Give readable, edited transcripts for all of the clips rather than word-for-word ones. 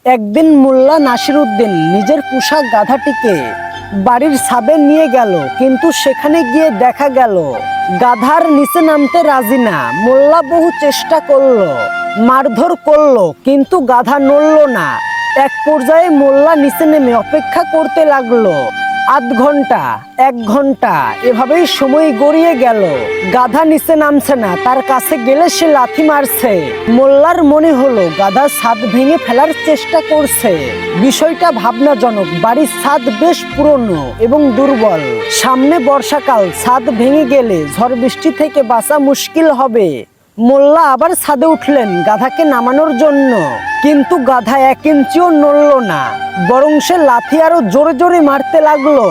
একদিন মোল্লা নাসিরউদ্দিন নিজের পোষা গাধাটিকে বাড়ির ছাদে নিয়ে গেল, কিন্তু সেখানে গিয়ে দেখা গেল গাধার নিচে নামতে রাজি না। মোল্লা বহু চেষ্টা করলো, মারধর করলো, কিন্তু গাধা নড়ল না। এক পর্যায়ে মোল্লা নিচে নেমে অপেক্ষা করতে লাগলো। আধ ঘন্টা, 1 ঘন্টা এভাবেই সময় গড়িয়ে গেল। গাধা নিচে নামছে না। তার কাছে গেলে সে লাথি মারছে। মোল্লার মনে হলো গাধা ছাদ ভেঙে ফেলার চেষ্টা করছে। বিষয়টা ভাবনাজনক। বাড়ির ছাদ বেশ পুরনো এবং দুর্বল। সামনে বর্ষাকাল, ছাদ ভেঙে গেলে ঝড় বৃষ্টি থেকে বাঁচা মুশকিল হবে। মোল্লা আবার ছাদে উঠলেন গাধাকে নামানোর জন্য, কিন্তু গাধা 1 ইঞ্চিও নড়ল না, বরং সে লাথি আরো জোরে জোরে মারতে লাগলো।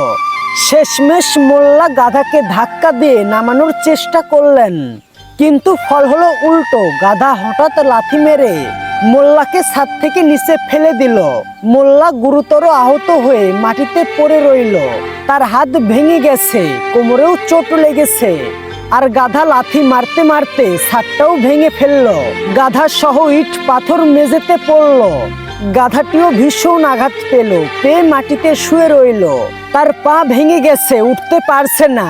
শেষমেশ মোল্লা গাধাকে ধাক্কা দিয়ে নামানোর চেষ্টা করলেন, কিন্তু ফল হলো উল্টো। গাধা হঠাৎ লাথি মেরে মোল্লাকে ছাদ থেকে নিচে ফেলে দিল। মোল্লা গুরুতর আহত হয়ে মাটিতে পড়ে রইল। তার হাত ভেঙে গেছে, কোমরেও চোট লেগেছে। আর গাধা লাথি মারতে মারতে ছাদটাও ভেঙে ফেললো। গাধা সহ ইট পাথর মেঝেতে পড়লো। গাধাটিও ভীষণ আঘাত পেয়ে মাটিতে শুয়ে রইল। তার পা ভেঙে গেছে, উঠতে পারছে না।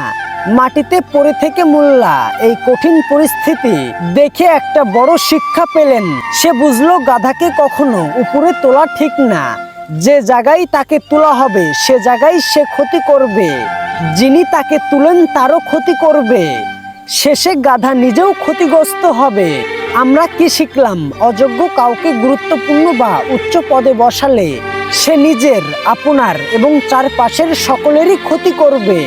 মাটিতে পড়ে থেকে মোল্লা এই কঠিন পরিস্থিতি দেখে একটা বড় শিক্ষা পেলেন। সে বুঝলো গাধাকে কখনো উপরে তোলা ঠিক না। যে জায়গায় তাকে তোলা হবে সে জায়গায় সে ক্ষতি করবে, যিনি তাকে তুলেন তারও ক্ষতি করবে। শেষে গাধা নিজেও ক্ষতিগ্রস্ত হবে। আমরা কি শিখলাম? অযোগ্য কাউকে গুরুত্বপূর্ণ বা উচ্চ পদে বসালে সে নিজের, আপনার এবং চারপাশের সকলেরই ক্ষতি করবে।